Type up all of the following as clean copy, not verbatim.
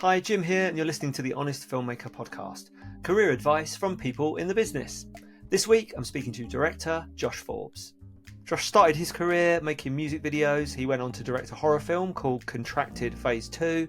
Hi, Jim here, and you're listening to the Honest Filmmaker podcast, career advice from people in the business. This week, I'm speaking to director Josh Forbes. Josh started his career making music videos. He went on to direct a horror film called Contracted Phase 2,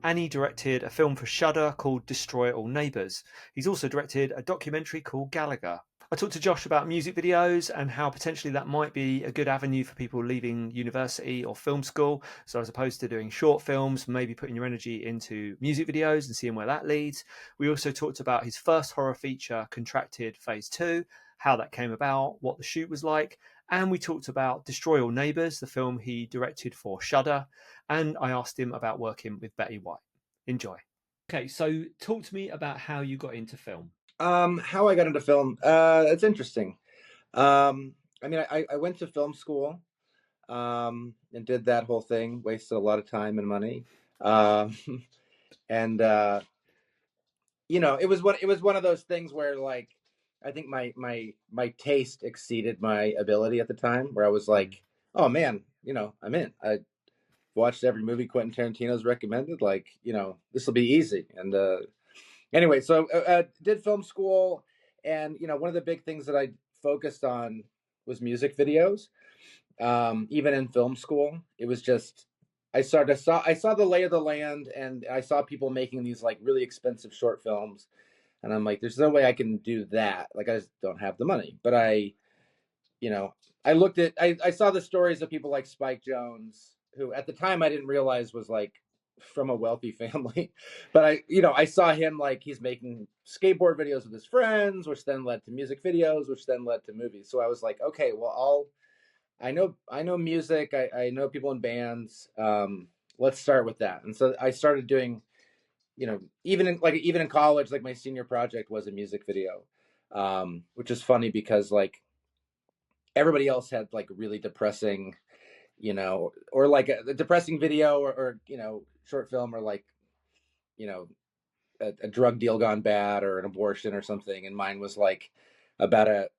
and he directed a film for Shudder called Destroy All Neighbours. He's also directed a documentary called Gallagher. I talked to Josh about music videos and how potentially that might be a good avenue for people leaving university or film school. So as opposed to doing short films, maybe putting your energy into music videos and seeing where that leads. We also talked about his first horror feature, Contracted Phase 2, how that came about, what the shoot was like. And we talked about Destroy All Neighbours, the film he directed for Shudder. And I asked him about working with Betty White. Enjoy. Okay, so talk to me about how you got into film. How I got into film, it's interesting. I went to film school, and did that whole thing, wasted a lot of time and money. Um, and it was one of those things where, like, I think my taste exceeded my ability at the time, where I was like, oh man, I'm in. I watched every movie Quentin Tarantino's recommended, like, this will be easy. And anyway, so did film school, and one of the big things that I focused on was music videos. Even in film school, it was just I saw the lay of the land, and I saw people making these like really expensive short films, and I'm like, there's no way I can do that. Like, I just don't have the money. But you know, I saw the stories of people like Spike Jonze, who at the time I didn't realize was like from a wealthy family. But I saw him, like, he's making skateboard videos with his friends, which then led to music videos, which then led to movies. So I was like, okay, well, I know music. I know people in bands. Let's start with that. And so I started doing, even in college, like my senior project was a music video, which is funny because, like, everybody else had like really depressing, or like a depressing video, or short film, or like, you know, a drug deal gone bad, or an abortion or something. And mine was like about a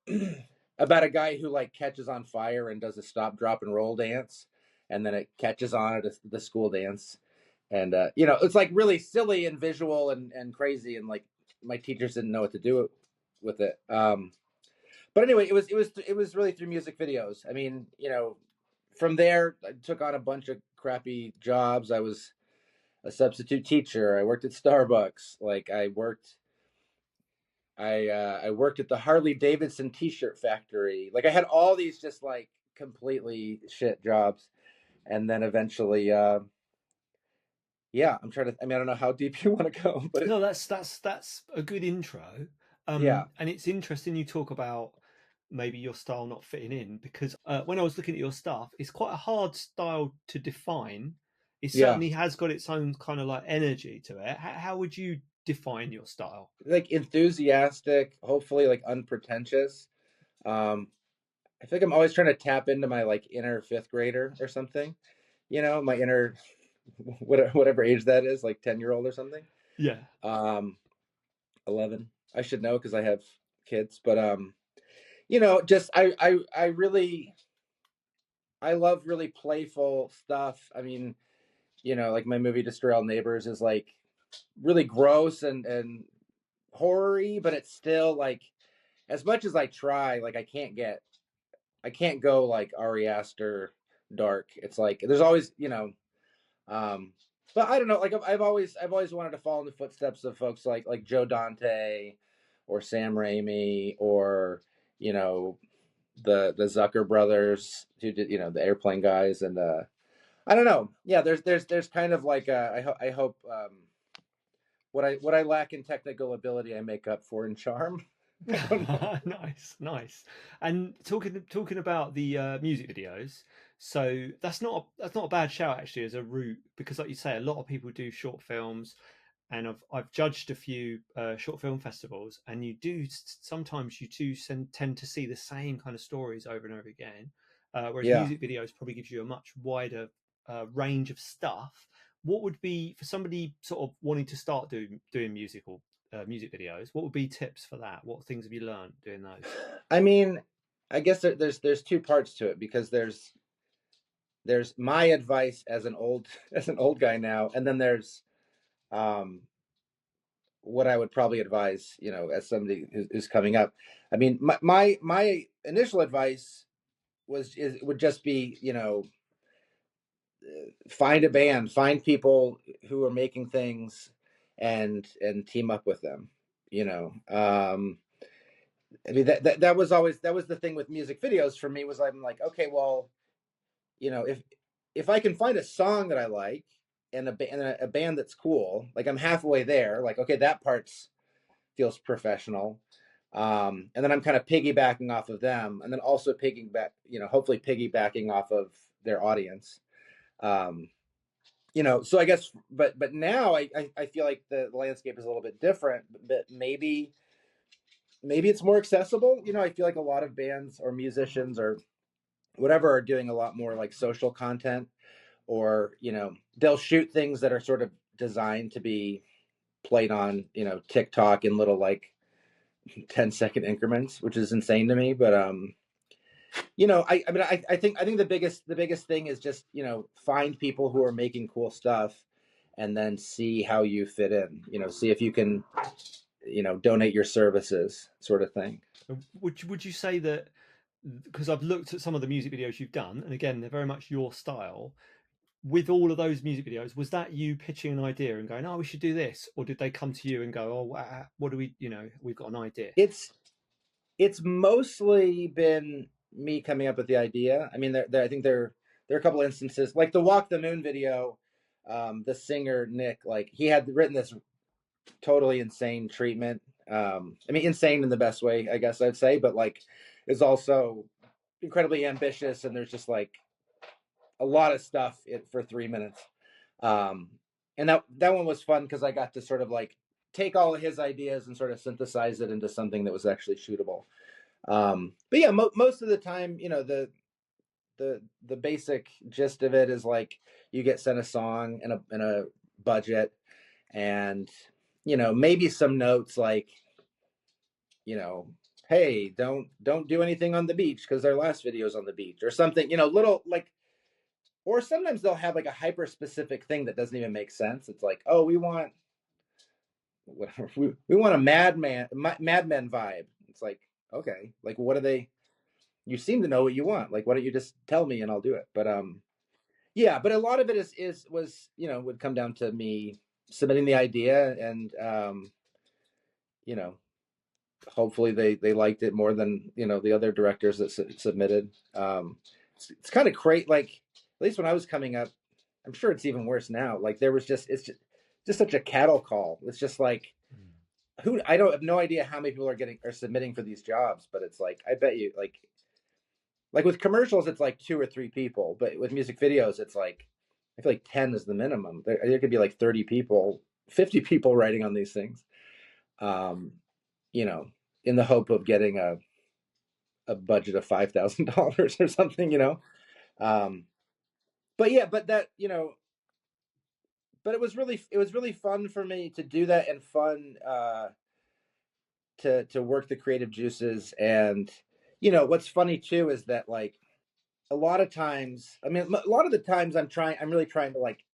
about a guy who like catches on fire and does a stop, drop, and roll dance, and then it catches on at the school dance. And it's like really silly and visual and crazy, and like my teachers didn't know what to do with it. But anyway, it was really through music videos. I mean, from there I took on a bunch of crappy jobs. I was a substitute teacher. I worked at Starbucks. Like, I worked at the Harley Davidson t-shirt factory. Like, I had all these just like completely shit jobs. And then eventually, yeah, I'm trying to, I mean, I don't know how deep you want to go, but No, that's a good intro. yeah. And it's interesting you talk about maybe your style not fitting in because when I was looking at your stuff, it's quite a hard style to define. It Yeah. certainly has got its own kind of like energy to it. How would you define your style? Like, enthusiastic, hopefully like unpretentious. Um, I think I'm always trying to tap into my like inner fifth grader or something, my inner, whatever age that is, like 10-year-old or something. Yeah. Um, 11. I should know because I have kids, but just I love really playful stuff. I mean, like my movie Destroy All Neighbors is like really gross and horror-y, but it's still like, as much as I try, like I can't go like Ari Aster dark. It's like there's always, um but I don't know, like I've always wanted to follow in the footsteps of folks like Joe Dante or Sam Raimi, or the Zucker brothers, who did, the Airplane guys. And I don't know. Yeah, there's kind of like I hope what I lack in technical ability I make up for in charm. I don't know. Nice. And talking about the music videos, so that's not a bad shout actually as a route because, like you say, a lot of people do short films, and I've judged a few short film festivals, and sometimes you do tend to see the same kind of stories over and over again, whereas Yeah. music videos probably gives you a much wider range of stuff. What would be for somebody sort of wanting to start doing music videos? What would be tips for that? What things have you learned doing those? I mean, I guess there's two parts to it, because there's my advice as an old as an old guy now, and then there's what I would probably advise, as somebody who's coming up. I mean, my initial advice would just be, find a band, find people who are making things, and team up with them. I mean, that was the thing with music videos for me, was I'm like, okay, well, if I can find a song that I like, and a band that's cool, like, I'm halfway there. Like, okay, that part's feels professional. And then I'm kind of piggybacking off of them, and then also hopefully piggybacking off of their audience. Um, so I guess, but now I feel like the landscape is a little bit different, but maybe it's more accessible. I feel like a lot of bands or musicians or whatever are doing a lot more like social content, or they'll shoot things that are sort of designed to be played on TikTok in little, like, 10-second increments, which is insane to me. But I think the biggest thing is just, find people who are making cool stuff, and then see how you fit in. See if you can donate your services, sort of thing. Would you say that, because I've looked at some of the music videos you've done, and again, they're very much your style. With all of those music videos, was that you pitching an idea and going, "Oh, we should do this," or did they come to you and go, "Oh, what do we? We've got an idea." It's mostly been me coming up with the idea. I mean, I think there are a couple instances, like the Walk the Moon video. The singer Nick, like, he had written this totally insane treatment. I mean, insane in the best way, I guess I'd say, but, like, is also incredibly ambitious, and there's just, like, a lot of stuff for 3 minutes. And that one was fun because I got to sort of, like, take all of his ideas and sort of synthesize it into something that was actually shootable. But yeah, most of the time, the basic gist of it is, like, you get sent a song and a budget, and maybe some notes, like, hey, don't do anything on the beach because their last video is on the beach, or something, little, like. Or sometimes they'll have, like, a hyper specific thing that doesn't even make sense. It's like, oh, we want whatever, we want a Mad Men vibe. It's like, okay, like, what are they? You seem to know what you want. Like, why don't you just tell me and I'll do it? But yeah, but a lot of it was would come down to me submitting the idea, and you know hopefully they liked it more than the other directors that submitted. It's kind of great. Like, at least when I was coming up, I'm sure it's even worse now. Like, it's just such a cattle call. It's just like, I don't have no idea how many people are submitting for these jobs, but it's like, I bet you, like with commercials, it's like 2 or 3 people, but with music videos, it's like, I feel like 10 is the minimum. There could be like 30 people, 50 people writing on these things, um, you know, in the hope of getting a budget of $5,000 or something. Um, but yeah, but it was really fun for me to do that, and fun to work the creative juices. And what's funny too is that, like, a lot of times, I mean, a lot of the times I'm really trying to, like,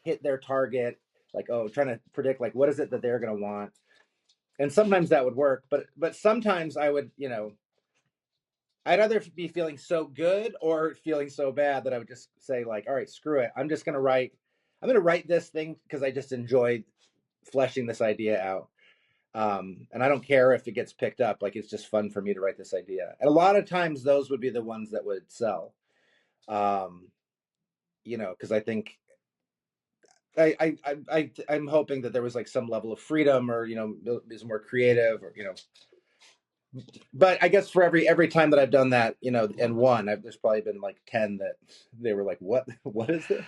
hit their target, like, oh, trying to predict, like, what is it that they're going to want. And sometimes that would work, but sometimes I'd either be feeling so good or feeling so bad that I would just say, like, all right, screw it, I'm going to write this thing because I just enjoyed fleshing this idea out. And I don't care if it gets picked up. Like, it's just fun for me to write this idea, and a lot of times those would be the ones that would sell. um because I think I'm hoping that there was, like, some level of freedom, or is more creative, or but I guess for every time that I've done that, and one, there's probably been like 10 that they were like, what is this?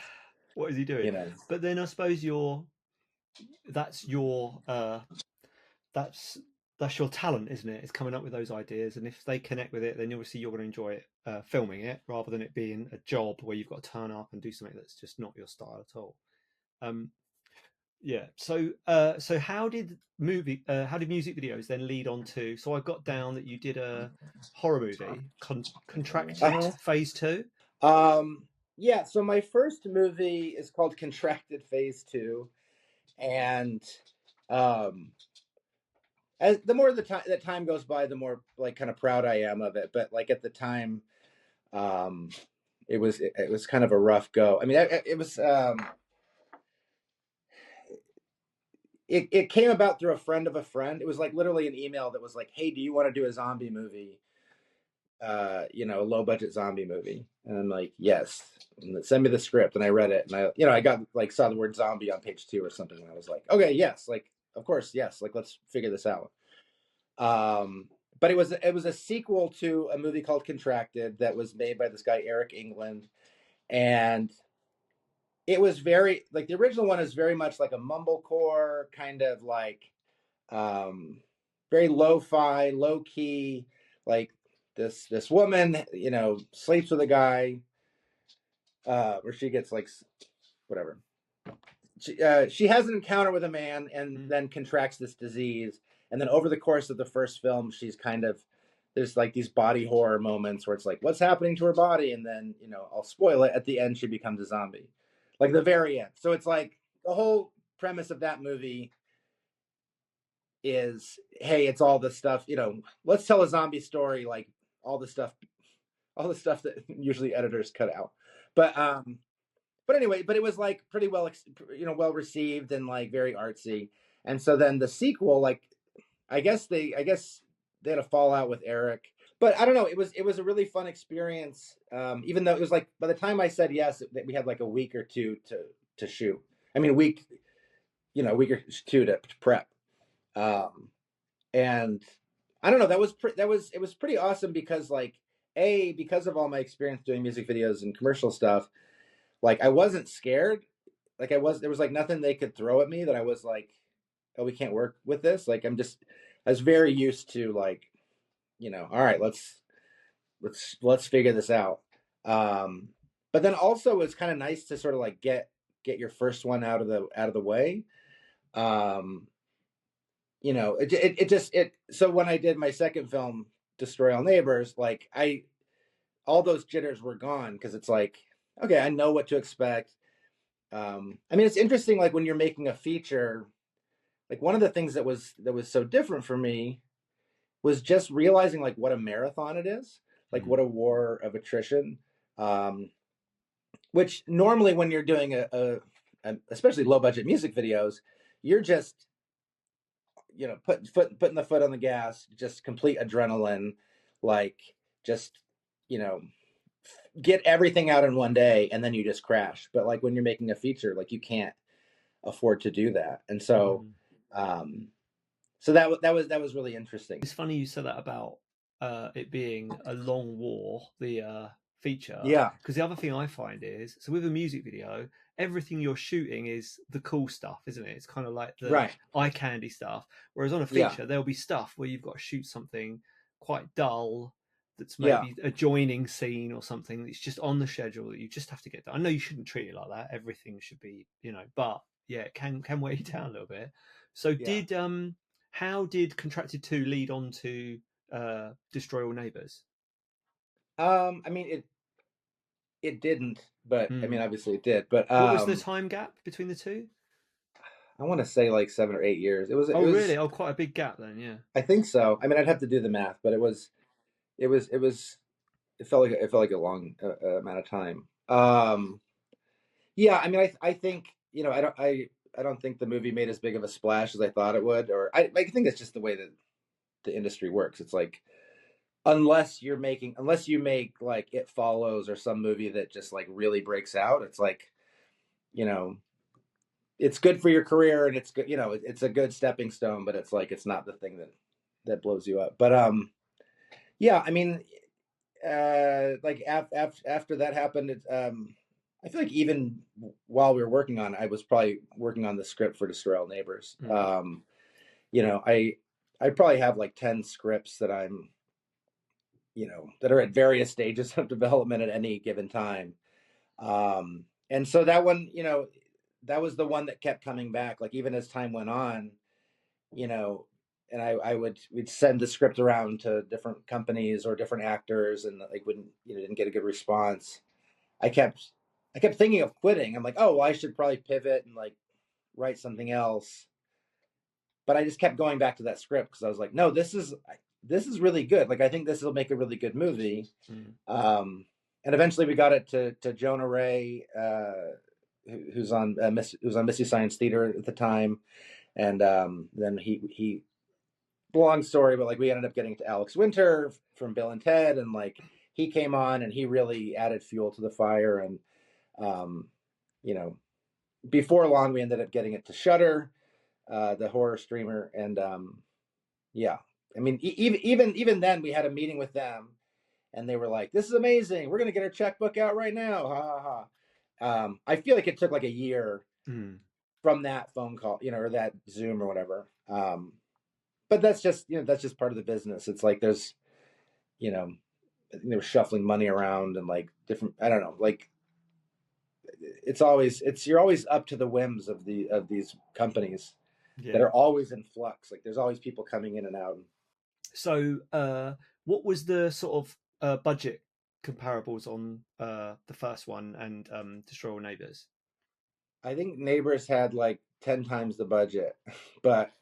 What is he doing? But then I suppose that's your that's that's your talent, isn't it? It's coming up with those ideas, and if they connect with it, then obviously you're going to enjoy it, filming it, rather than it being a job where you've got to turn up and do something that's just not your style at all. Yeah. So how did music videos then lead on to? So I got down that you did a horror movie, Contracted Phase 2. Yeah. So my first movie is called Contracted Phase 2, And as the more that time goes by, the more like kind of proud I am of it. But like at the time, um, it was kind of a rough go. I mean, it was it came about through a friend of a friend. It was like literally an email that was like, "Hey, do you want to do a zombie movie? You know, a low budget zombie movie?" And I'm like, "Yes." And send me the script, and I read it, and I got like saw the word zombie on page 2 or something, and I was like, "Okay, yes, like of course, yes, like let's figure this out." Um, but it was a sequel to a movie called Contracted that was made by this guy Eric England, and it was very like the original one is very much like a mumblecore kind of like um, very lo-fi, low key, like this woman, you know, sleeps with a guy, where she gets like whatever. She has an encounter with a man and then contracts this disease. And then over the course of the first film, she's kind of there's like these body horror moments where it's like, what's happening to her body? And then, you know, I'll spoil it. At the end, she becomes a zombie, like the very end. So it's like the whole premise of that movie is, hey, it's all the stuff, you know, let's tell a zombie story, like all the stuff, all the stuff that usually editors cut out. But but anyway, but it was like pretty well, you know, well received and like very artsy. And so then the sequel, like, I guess they had a fallout with Eric, but I don't know. It was a really fun experience. Even though it was like by the time I said yes, that we had like a week or two to shoot. I mean, a week, you know, a week or two to prep. Um, and I don't know. It was pretty awesome because like because of all my experience doing music videos and commercial stuff, like I wasn't scared. Like there was like nothing they could throw at me that I was like, oh, we can't work with this. Like I was very used to like, you know, all right, let's figure this out. Um, but then also it's kind of nice to sort of like get your first one out of the way. Um, you know, it just so when I did my second film, Destroy All Neighbors, like all those jitters were gone because it's like, okay, I know what to expect. I mean, it's interesting, like when you're making a feature, like one of the things that was so different for me was just realizing like what a marathon it is, like what a war of attrition. Um, which normally when you're doing especially low budget music videos, you're just, you know, putting the foot on the gas, just complete adrenaline, like just, you know, get everything out in one day and then you just crash. But like when you're making a feature, like you can't afford to do that. And so um so that was really interesting. It's funny you said that about it being a long war, the feature, Yeah. because the other thing I find is, so with a music video, everything you're shooting is the cool stuff, isn't it? It's kind of like the Right. eye candy stuff. Whereas on a Yeah. feature, there'll be stuff where you've got to shoot something quite dull, that's Yeah. maybe a joining scene or something that's just on the schedule that you just have to get done. I know you shouldn't treat it like that. Everything should be, you know, but yeah, it can weigh you down a little bit. So Yeah. how did Contracted 2 lead on to Destroy All Neighbours? I mean it didn't, but I mean Hmm. obviously it did. But What was the time gap between the two? I want to say like 7 or 8 years. Oh, It really? was Oh, quite a big gap then, yeah. I think so. I mean I'd have to do the math, but it was it felt like a long amount of time. Yeah, I mean I think, you know, I don't think the movie made as big of a splash as I thought it would, or I think it's just the way that the industry works. It's like unless you make like It Follows or some movie that just like really breaks out, it's like, you know, it's good for your career and it's good, you know, it's a good stepping stone, but it's like it's not the thing that blows you up. But yeah, I mean, like after that happened, I feel like even while we were working on it, I was probably working on the script for Destroy All Neighbors. You know, I probably have like 10 scripts that I'm, you know, that are at various stages of development at any given time. And so that one, you know, that was the one that kept coming back. Like even as time went on, you know, and we'd send the script around to different companies or different actors, and like wouldn't, you know, didn't get a good response. I kept I kept thinking of quitting. I'm like, oh well, I should probably pivot and like write something else. But I just kept going back to that script because I was like, no, this is really good. Like I think this will make a really good movie. And eventually we got it to Jonah Ray, who's on Mystery Science Theater at the time, and then he long story, but like we ended up getting to Alex Winter from Bill and Ted, and like he came on and he really added fuel to the fire, and you know, before long we ended up getting it to Shudder, the horror streamer, and yeah, I mean even then we had a meeting with them, and they were like, "This is amazing. We're gonna get our checkbook out right now." Ha ha ha. I feel like it took like a year from that phone call, or that Zoom or whatever. But that's just that's just part of the business. It's like there's I think they were shuffling money around and like different. I don't know. Like you're always up to the whims of these companies that are always in flux. Like there's always people coming in and out. So, what was the sort of budget comparables on the first one and Destroy All Neighbours? I think Neighbors had like 10 times the budget, but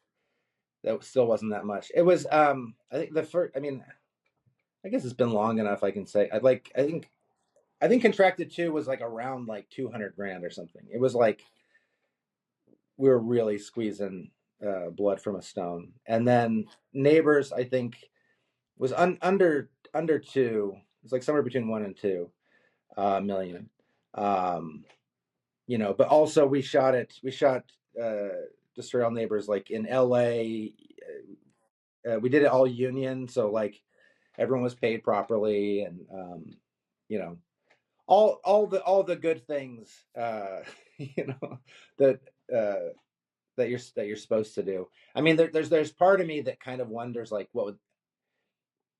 that still wasn't that much. It was I think the first. I mean, I guess it's been long enough. I can say I think Contracted 2 was like around like 200 grand or something. It was like we were really squeezing blood from a stone. And then Neighbors, I think, was under two. It's like somewhere between 1 and 2 million. But also we shot Destroy All Neighbors like in LA. We did it all union, so like everyone was paid properly, and you know all the good things you know that that you're supposed to do. I mean, there's part of me that kind of wonders like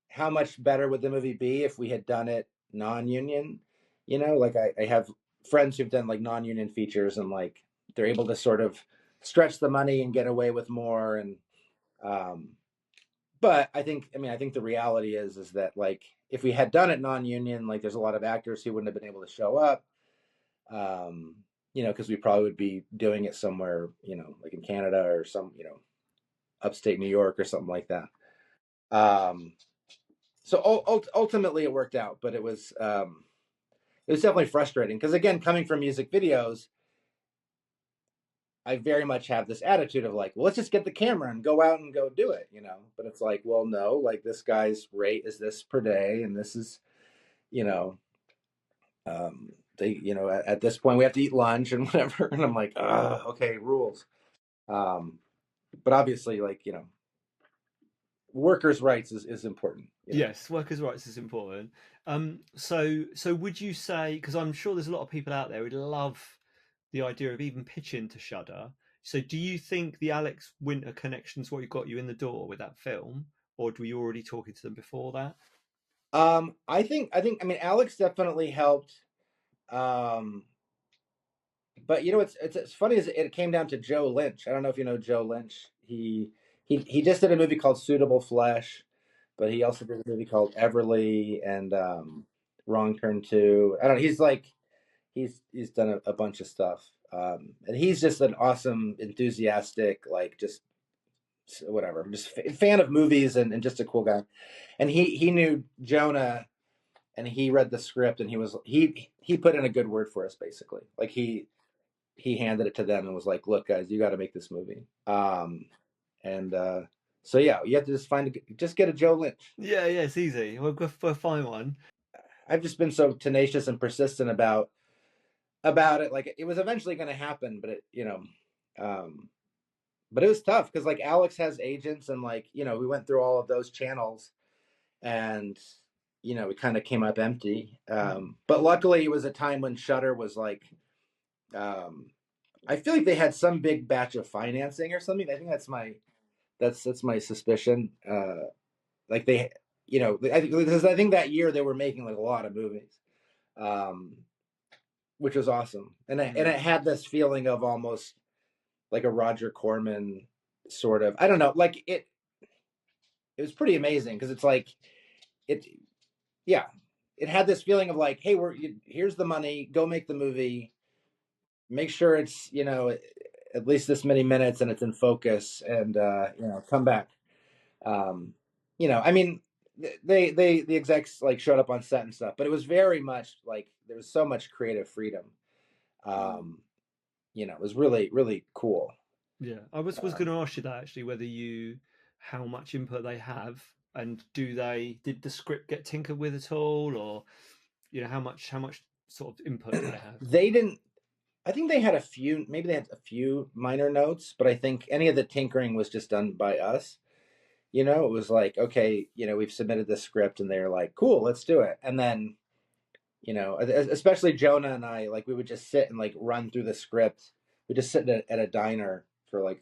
how much better would the movie be if we had done it non-union? Like I have friends who've done like non-union features, and like they're able to sort of stretch the money and get away with more. And um, but I think the reality is that like if we had done it non-union, like there's a lot of actors who wouldn't have been able to show up. Because we probably would be doing it somewhere, like in Canada or some, upstate New York or something like that. So ultimately it worked out, but it was definitely frustrating because again, coming from music videos, I very much have this attitude of like, well, let's just get the camera and go out and go do it, But it's like, well, no, like this guy's rate is this per day, and this is, you know, at this point we have to eat lunch and whatever, and I'm like, okay, rules. But obviously, like workers' rights is important. Yes, workers' rights is important. So would you say, because I'm sure there's a lot of people out there who'd love the idea of even pitching to Shudder. So do you think the Alex Winter connection is what got you in the door with that film, or were you already talking to them before that? I mean, Alex definitely helped. But it's funny as it came down to Joe Lynch. I don't know if you know Joe Lynch. He just did a movie called Suitable Flesh, but he also did a movie called Everly and Wrong Turn 2. I don't know. He's like he's done a bunch of stuff. And he's just an awesome, enthusiastic, like just whatever, just fan of movies and just a cool guy. And he knew Jonah, and he read the script, and he put in a good word for us, basically. Like he handed it to them and was like, "Look, guys, you got to make this movie." And so yeah, you have to just get a Joe Lynch. Yeah, it's easy. We'll find one. I've just been so tenacious and persistent about it. Like it was eventually going to happen, but but it was tough because like Alex has agents, and like we went through all of those channels, and it kind of came up empty. But luckily, it was a time when Shudder was like. I feel like they had some big batch of financing or something. I think that's my suspicion. Like they, I think that year they were making like a lot of movies, um, which was awesome, and it had this feeling of almost like a Roger Corman sort of. I don't know, like it. It was pretty amazing because it's like it, yeah. It had this feeling of like, hey, here's the money, go make the movie, make sure it's at least this many minutes and it's in focus, and come back. I mean, the execs like showed up on set and stuff, but it was very much like there was so much creative freedom. Um, it was really, really cool. Yeah, I was going to ask you that actually, whether you how much input they have, and did the script get tinkered with at all, or how much sort of input do they have? They didn't. I think they had a few. Maybe they had a few minor notes, but I think any of the tinkering was just done by us. It was like, okay, we've submitted the script, and they're like, cool, let's do it. And then, especially Jonah and I, like, we would just sit and like run through the script. We just sit at a diner for like,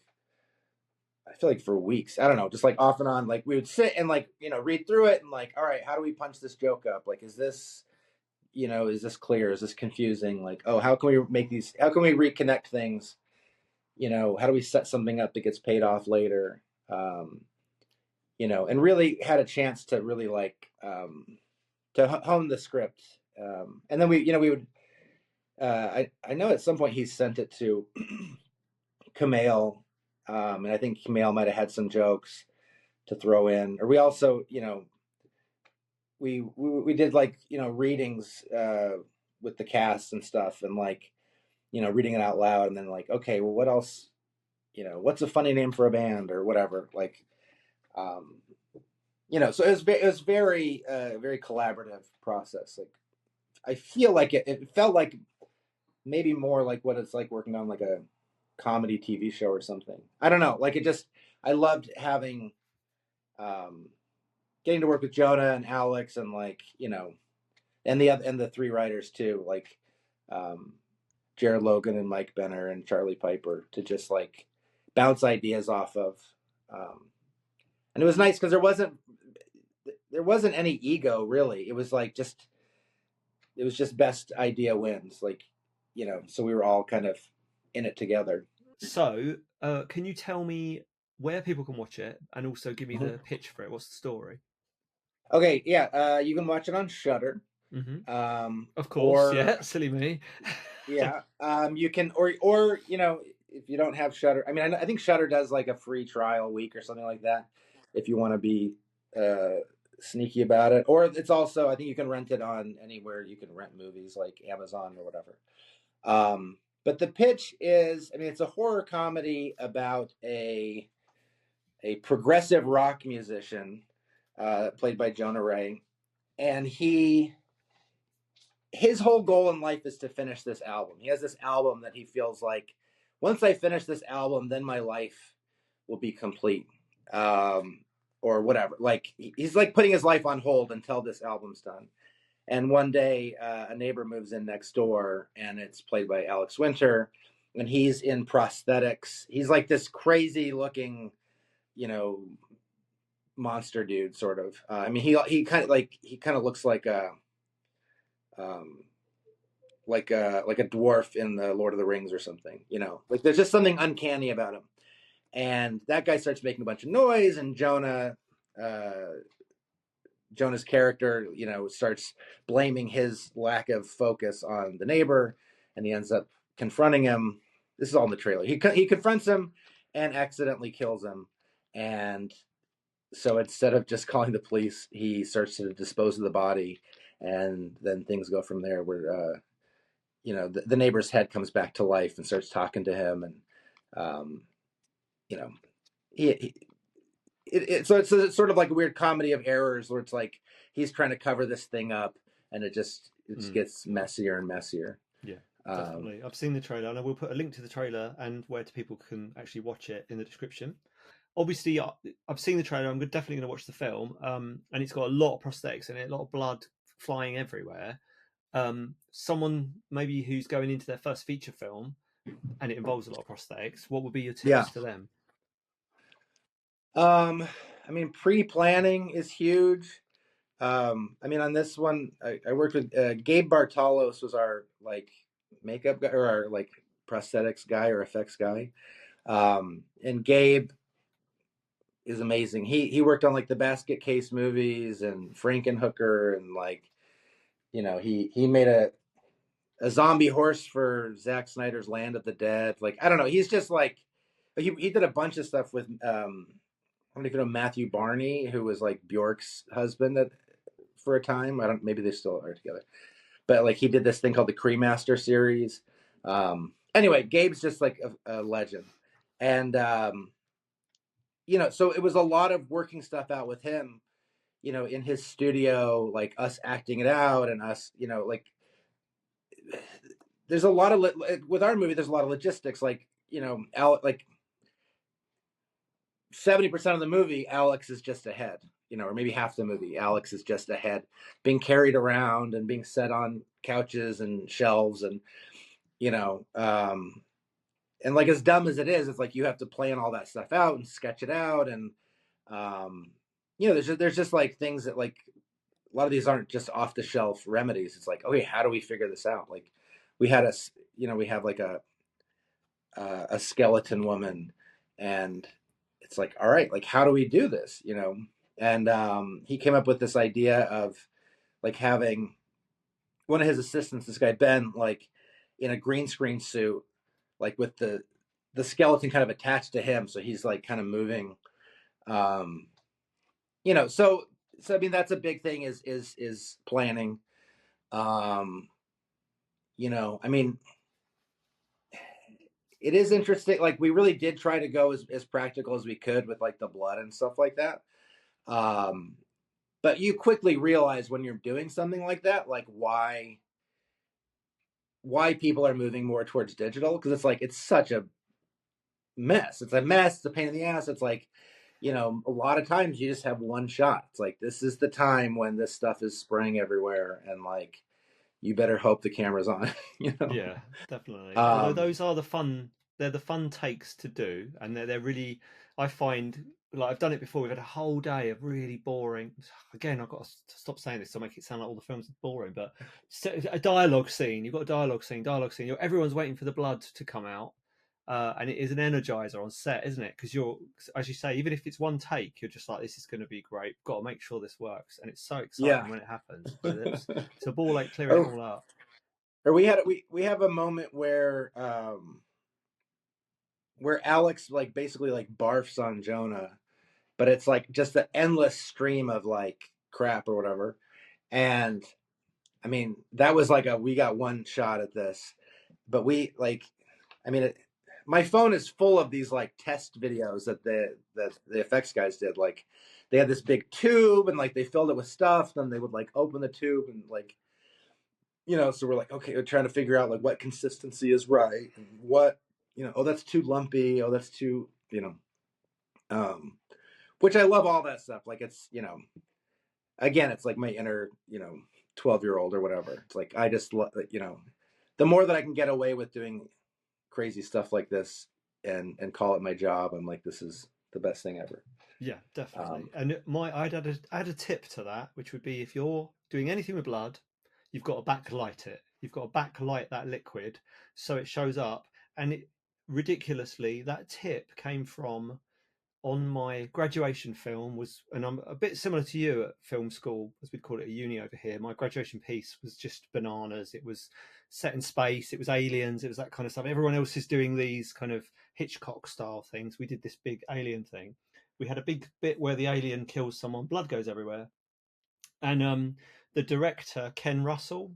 I feel like for weeks. I don't know, just like off and on. Like we would sit and like, read through it and like, all right, how do we punch this joke up? Like, is this clear? Is this confusing? Like, oh, how can we make these? How can we reconnect things? How do we set something up that gets paid off later? And really had a chance to really like to hone the script. And then we would. I know at some point he sent it to Kumail, and I think Kumail might have had some jokes to throw in. Or we also, we did like readings with the cast and stuff, and like reading it out loud, and then like, okay, well, what else? What's a funny name for a band or whatever? Like, so it was very very collaborative process. Like, I feel like it felt like maybe more like what it's like working on like a comedy TV show or something. I don't know. Like, I loved having, getting to work with Jonah and Alex and like, and the three writers too, like, Jared Logan and Mike Benner and Charlie Piper, to just like bounce ideas off of. And it was nice because there wasn't any ego really. It was like it was just best idea wins. Like, so we were all kind of in it together. So, can you tell me where people can watch it, and also give me Mhm. the pitch for it? What's the story? Okay, yeah, you can watch it on Shudder, Hmm. Of course, or yeah. Silly me. yeah, you can, or if you don't have Shudder, I mean, I think Shudder does like a free trial week or something like that, if you want to be sneaky about it. Or it's also, I think you can rent it on anywhere you can rent movies, like Amazon or whatever. But the pitch is, I mean, it's a horror comedy about a progressive rock musician, played by Jonah Ray, and his whole goal in life is to finish this album. He has this album that he feels like, once I finish this album, then my life will be complete, or whatever. Like, he's like putting his life on hold until this album's done. And one day, a neighbor moves in next door, and it's played by Alex Winter, and he's in prosthetics. He's like this crazy looking, you know, monster dude, sort of. I mean, he kind of looks um, like a dwarf in the Lord of the Rings or something. Like there's just something uncanny about him. And that guy starts making a bunch of noise, and Jonah's character, starts blaming his lack of focus on the neighbor, and he ends up confronting him. This is all in the trailer. He confronts him and accidentally kills him, and so instead of just calling the police, he starts to dispose of the body, and then things go from there. Where the neighbor's head comes back to life and starts talking to him, and um, you know, he so it's sort of like a weird comedy of errors where it's like he's trying to cover this thing up, and it just gets messier and messier. Yeah, Um, definitely. I've seen the trailer, and I will put a link to the trailer and where people can actually watch it in the description. Obviously, I've seen the trailer. I'm definitely going to watch the film, and it's got a lot of prosthetics in it, a lot of blood flying everywhere. Someone maybe who's going into their first feature film, and it involves a lot of prosthetics. What would be your yeah. tips to them? I mean, pre-planning is huge. I mean, on this one, I worked with Gabe Bartalos, was our like makeup guy, or our like prosthetics guy or effects guy. And Gabe is amazing. He worked on like the Basket Case movies and Frankenhooker, and like, he made a zombie horse for Zack Snyder's Land of the Dead. Like, I don't know. He's just like, he did a bunch of stuff with, I don't know if you know Matthew Barney, who was like Bjork's husband for a time. I don't, maybe they still are together, but like he did this thing called the Cremaster series. Anyway, Gabe's just like a legend. And, so it was a lot of working stuff out with him, in his studio, like us acting it out and us, like there's a lot of with our movie. There's a lot of logistics, like like 70% of the movie, Alex is just ahead, or maybe half the movie, Alex is just ahead, being carried around and being set on couches and shelves, and you know, and like as dumb as it is, it's like you have to plan all that stuff out and sketch it out, and there's just like things that like a lot of these aren't just off the shelf remedies. It's like, okay, how do we figure this out? Like we had we have like a skeleton woman, and it's like, all right, like how do we do this? And he came up with this idea of like having one of his assistants, this guy Ben, like in a green screen suit, like with the skeleton kind of attached to him, so he's like kind of moving. um so I mean that's a big thing, is planning. I mean, it is interesting. Like we really did try to go as practical as we could with like the blood and stuff like that. Um, but you quickly realize when you're doing something like that, like why people are moving more towards digital, because it's like it's such a mess. It's a mess. It's a pain in the ass. It's like, a lot of times you just have one shot. It's like this is the time when this stuff is spraying everywhere, and like you better hope the camera's on. Yeah, definitely. Although Um, those are they're the fun takes to do, and they're really, I find, like I've done it before. We've had a whole day of really boring. Again, I've got to stop saying this to make it sound like all the films are boring. But a dialogue scene, you've got a dialogue scene. Everyone's waiting for the blood to come out, and it is an energizer on set, isn't it? Because you're, as you say, even if it's one take, you're just like, this is going to be great. Got to make sure this works, and it's so yeah. exciting when it happens. But it's a ball like clearing it or all up. or we have a moment where Alex like basically like barfs on Jonah, but it's like just an endless stream of like crap or whatever. And I mean, that was like we got one shot at this, but we like, I mean, my phone is full of these like test videos that the effects guys did. Like they had this big tube and like they filled it with stuff. Then they would like open the tube and like, so we're like, okay, we're trying to figure out like what consistency is right and what, oh, that's too lumpy. Oh, that's too, um, which I love all that stuff. Like it's, again, it's like my inner, 12-year-old or whatever. It's like, I just, the more that I can get away with doing crazy stuff like this and call it my job, I'm like, this is the best thing ever. Yeah, definitely. Um, And I'd add a tip to that, which would be if you're doing anything with blood, you've got to backlight it. You've got to backlight that liquid so it shows up. And ridiculously, that tip came from on my graduation film was, and I'm a bit similar to you at film school, as we'd call it at uni over here. My graduation piece was just bananas. It was set in space. It was aliens. It was that kind of stuff. Everyone else is doing these kind of Hitchcock style things. We did this big alien thing. We had a big bit where the alien kills someone, blood goes everywhere, and the director Ken Russell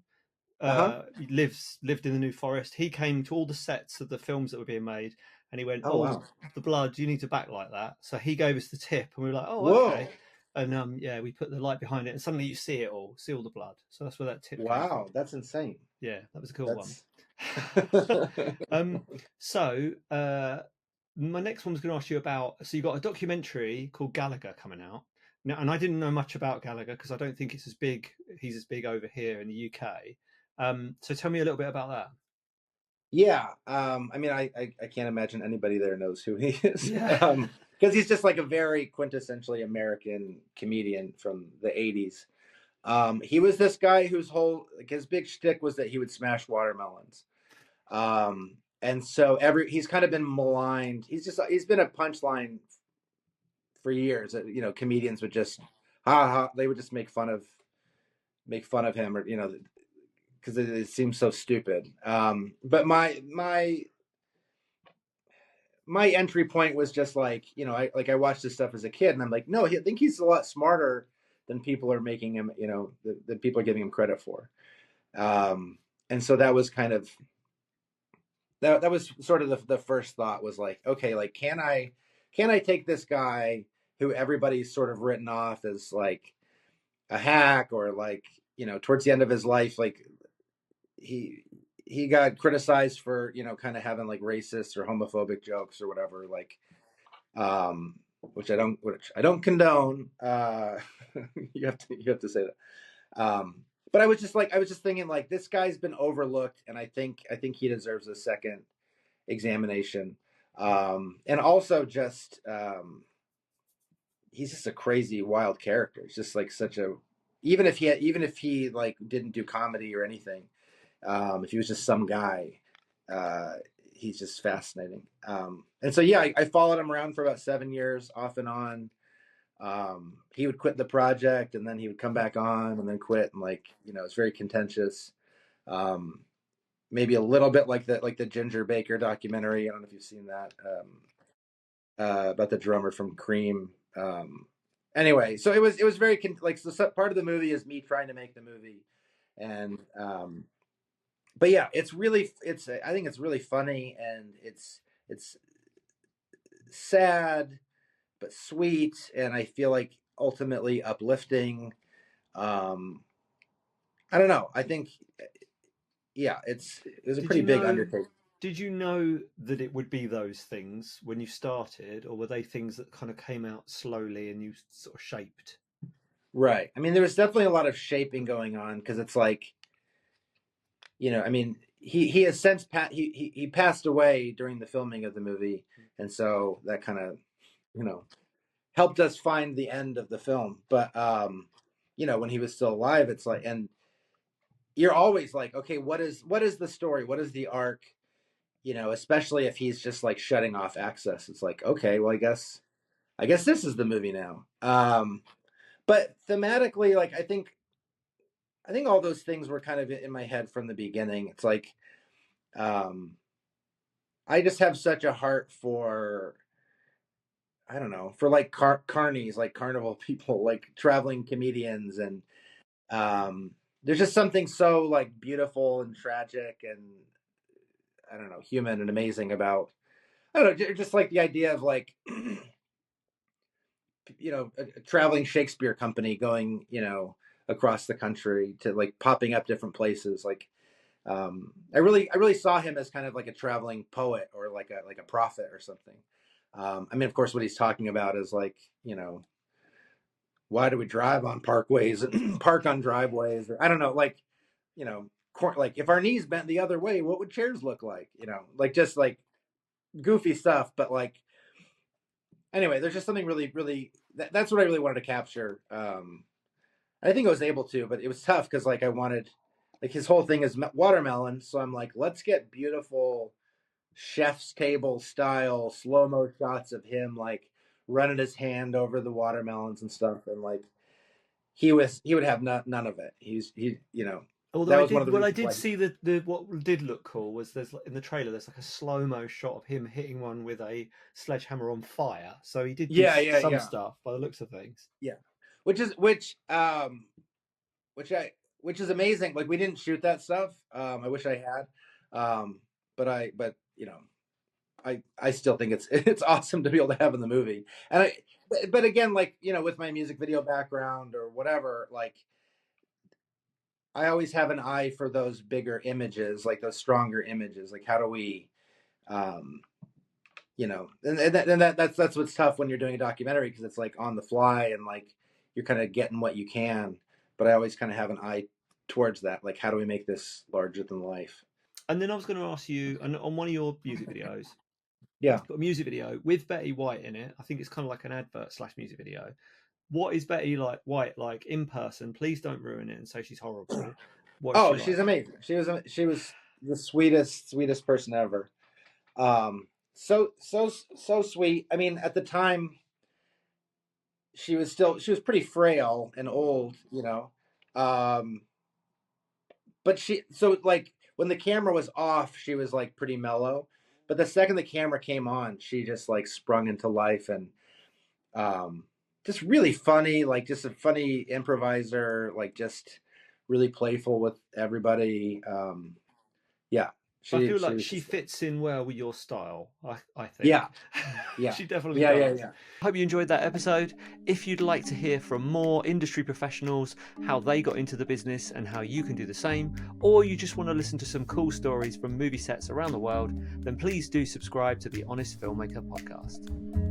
uh-huh. lived in the New Forest. He came to all the sets of the films that were being made, and he went, Oh, "Oh, wow. the blood, you need to backlight that." So he gave us the tip, and we were like, "Oh, okay." Whoa. And yeah, we put the light behind it, and suddenly you see all the blood. So that's where that tip came from. Wow. That's insane. Yeah, that was a cool one. That's, um, so my next one was going to ask you about. So you got a documentary called Gallagher coming out now, and I didn't know much about Gallagher because I don't think it's as big. He's as big over here in the UK. So tell me a little bit about that. yeah. I mean, I can't imagine anybody there knows who he is. Yeah. Because he's just like a very quintessentially American comedian from the 80s. He was this guy whose whole, like his big shtick was that he would smash watermelons. And so he's kind of been maligned. He's been a punchline for years. Comedians would just, ha ha, they would just make fun of him, or, because it seems so stupid. But my entry point was just like, I watched this stuff as a kid, and I'm like, no, I think he's a lot smarter than people are making him, that people are giving him credit for. And so that was kind of that was sort of the first thought, was like, okay, like, can I take this guy who everybody's sort of written off as like a hack, or like, towards the end of his life, like he got criticized for, kind of having like racist or homophobic jokes or whatever, like, um which I don't condone. You have to say that. But I was just thinking, like, this guy's been overlooked, and I think he deserves a second examination. And also, just he's just a crazy, wild character. It's just like such a, even if he like didn't do comedy or anything, if he was just some guy, uh, he's just fascinating. And so, yeah, I followed him around for about 7 years, off and on. He would quit the project, and then he would come back on, and then quit, and, like, it's very contentious. Um, Maybe a little bit like the Ginger Baker documentary. I don't know if you've seen that, about the drummer from Cream. Anyway, so it was very like, so part of the movie is me trying to make the movie, and but yeah, I think it's really funny, and it's sad but sweet, and I feel like ultimately uplifting. Um, I don't know. I think, yeah, it was a Did pretty you big know? undertaking. Did you know that it would be those things when you started, or were they things that kind of came out slowly and you sort of shaped? Right. I mean, there was definitely a lot of shaping going on, because it's like, I mean, he has since he passed away during the filming of the movie, and so that kind of, you know helped us find the end of the film. But when he was still alive, it's like, and you're always like, okay, what is the story? What is the arc? Especially if he's just like shutting off access. It's like, okay, well, I guess this is the movie now. But thematically, like, I think all those things were kind of in my head from the beginning. It's like, um, I just have such a heart for, I don't know, for like carnies, like carnival people, like traveling comedians, and there's just something so like beautiful and tragic, and I don't know, human and amazing about, I don't know, just like the idea of like, a traveling Shakespeare company going, across the country, to like popping up different places. Like, I really saw him as kind of like a traveling poet, or like a prophet or something. I mean, of course, what he's talking about is like, why do we drive on parkways and park on driveways? Or I don't know, like, like, if our knees bent the other way, what would chairs look like? Like, just like goofy stuff. But like, anyway, there's just something really, really, that's what I really wanted to capture. I think I was able to, but it was tough, because like I wanted, like, his whole thing is watermelon. So I'm like, let's get beautiful chef's table style slow mo shots of him, like, running his hand over the watermelons and stuff, and like, he would have none of it. Although That I was one of did, the well, I reasons did why. see the what did look cool was there's in the trailer there's like a slow mo shot of him hitting one with a sledgehammer on fire. So he did do Yeah, yeah, some yeah, stuff by the looks of things. yeah. Which is amazing. Like, we didn't shoot that stuff. I wish I had. But I still think it's awesome to be able to have in the movie. And but again, like, with my music video background or whatever, like, I always have an eye for those bigger images, like those stronger images. Like, how do we, um, that's what's tough when you're doing a documentary, because it's like on the fly, and like, you're kind of getting what you can. But I always kind of have an eye towards that. Like, how do we make this larger than life? And then I was going to ask you, and on one of your music videos, Yeah. you've got a music video with Betty White in it. I think it's kind of like an advert slash music video. What is Betty like White like in person? Please don't ruin it and say she's horrible. What is she Oh, like? she's amazing. She was the sweetest person ever. So sweet. I mean, at the time, she was pretty frail and old. Um, but so like when the camera was off, she was like pretty mellow. But the second the camera came on, she just like sprung into life and just really funny, like just a funny improviser, like just really playful with everybody. Yeah, I feel she like was she just, fits in well with your style, I think. yeah, yeah, She definitely yeah, yeah, does. yeah. Hope you enjoyed that episode. If you'd like to hear from more industry professionals, how they got into the business and how you can do the same, or you just want to listen to some cool stories from movie sets around the world, then please do subscribe to the Honest Filmmaker podcast.